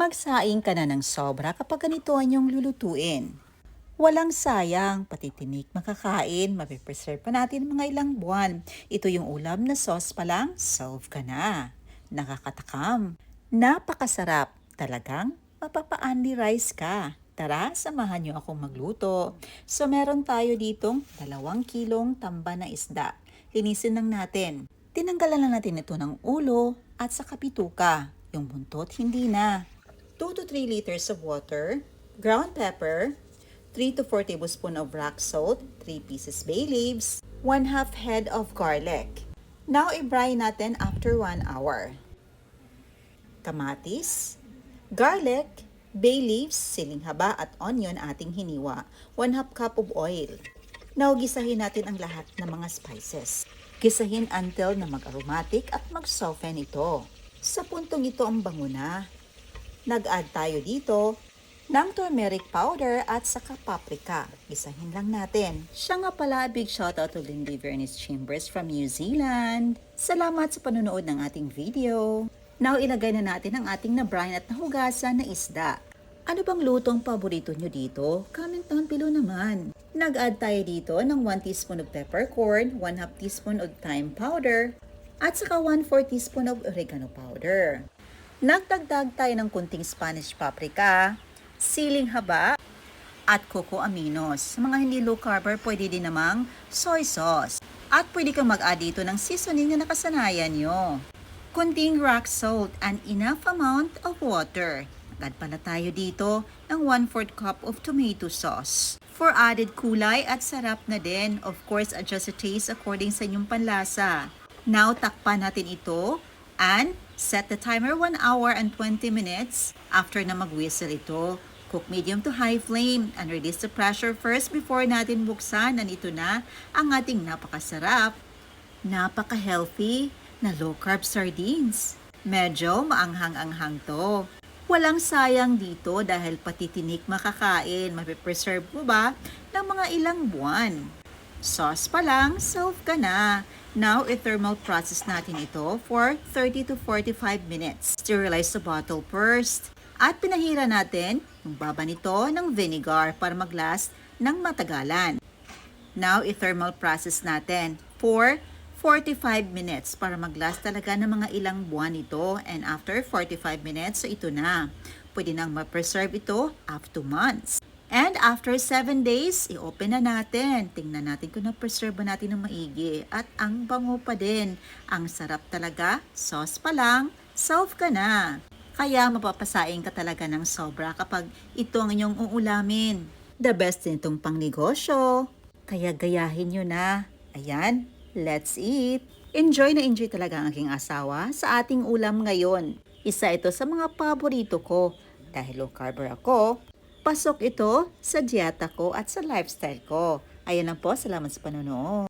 Magsaing ka na ng sobra kapag ganito ang iyong lulutuin. Walang sayang, pati tinik makakain, mapipreserve pa natin mga ilang buwan. Ito yung ulam na sauce pa lang, solve ka na. Nakakatakam. Napakasarap. Talagang mapapa-only rice ka. Tara, samahan niyo akong magluto. So meron tayo ditong 2 kilong tamba na isda. Linisin lang natin. Tinanggalan lang natin ito ng ulo at sa kapituka. Yung buntot, hindi na. 2 to 3 liters of water, ground pepper, 3 to 4 tablespoons of rock salt, 3 pieces bay leaves, 1/2 head of garlic. Now, i-fry natin after 1 hour. Kamatis, garlic, bay leaves, siling haba at onion ating hiniwa, 1/2 cup of oil. Now, gisahin natin ang lahat ng mga spices. Gisahin until na mag-aromatic at mag-soften ito. Sa puntong ito ang bango na. Nag-add tayo dito ng turmeric powder at saka paprika. Gisahin lang natin. Siya nga pala, big shoutout to Lindy Vernice Chambers from New Zealand. Salamat sa panonood ng ating video. Now, ilagay na natin ang ating na-brine at nahugasan na isda. Ano bang lutong paborito nyo dito? Comment down below naman. Nag-add tayo dito ng 1 teaspoon of peppercorn, 1/2 teaspoon of thyme powder, at saka 1/4 teaspoon of oregano powder. Nagdagdag tayo ng kunting Spanish paprika, siling haba, at cocoa aminos. Sa mga hindi low carber, pwede din namang soy sauce. At pwede kang mag-add dito ng seasoning na nakasanayan nyo. Kunting rock salt and enough amount of water. Nag-add pala tayo dito ng 1/4 cup of tomato sauce. For added kulay at sarap na din, of course, adjust the taste according sa inyong panlasa. Now, takpan natin ito and set the timer 1 hour and 20 minutes after na mag-whistle ito. Cook medium to high flame and release the pressure first before natin buksan. Nandito na ang ating napakasarap, napaka-healthy na low-carb sardines. Medyo maanghang-anghang to. Walang sayang dito dahil pati tinik makakain. Mapipreserve mo ba ng mga ilang buwan? Sauce pa lang, solve ka na. Now, i-thermal process natin ito for 30 to 45 minutes. Sterilize the bottle first. At pinahira natin yung baba nito ng vinegar para mag-last ng matagalan. Now, i-thermal process natin for 45 minutes para mag-last talaga ng mga ilang buwan ito. And after 45 minutes, so ito na. Pwede nang ma-preserve ito up to months. And after 7 days, i-open na natin. Tingnan natin kung na-preserve ba natin ng maigi. At ang bango pa din. Ang sarap talaga. Sauce pa lang, solve ka na. Kaya mapapasain ka talaga ng sobra kapag ito ang inyong uulamin. The best din itong pangnegosyo. Kaya gayahin nyo na. Ayan, let's eat. Enjoy na enjoy talaga ang aking asawa sa ating ulam ngayon. Isa ito sa mga paborito ko. Dahil low carber ako, pasok ito sa dieta ko at sa lifestyle ko. Ayan lang po, salamat sa panonood.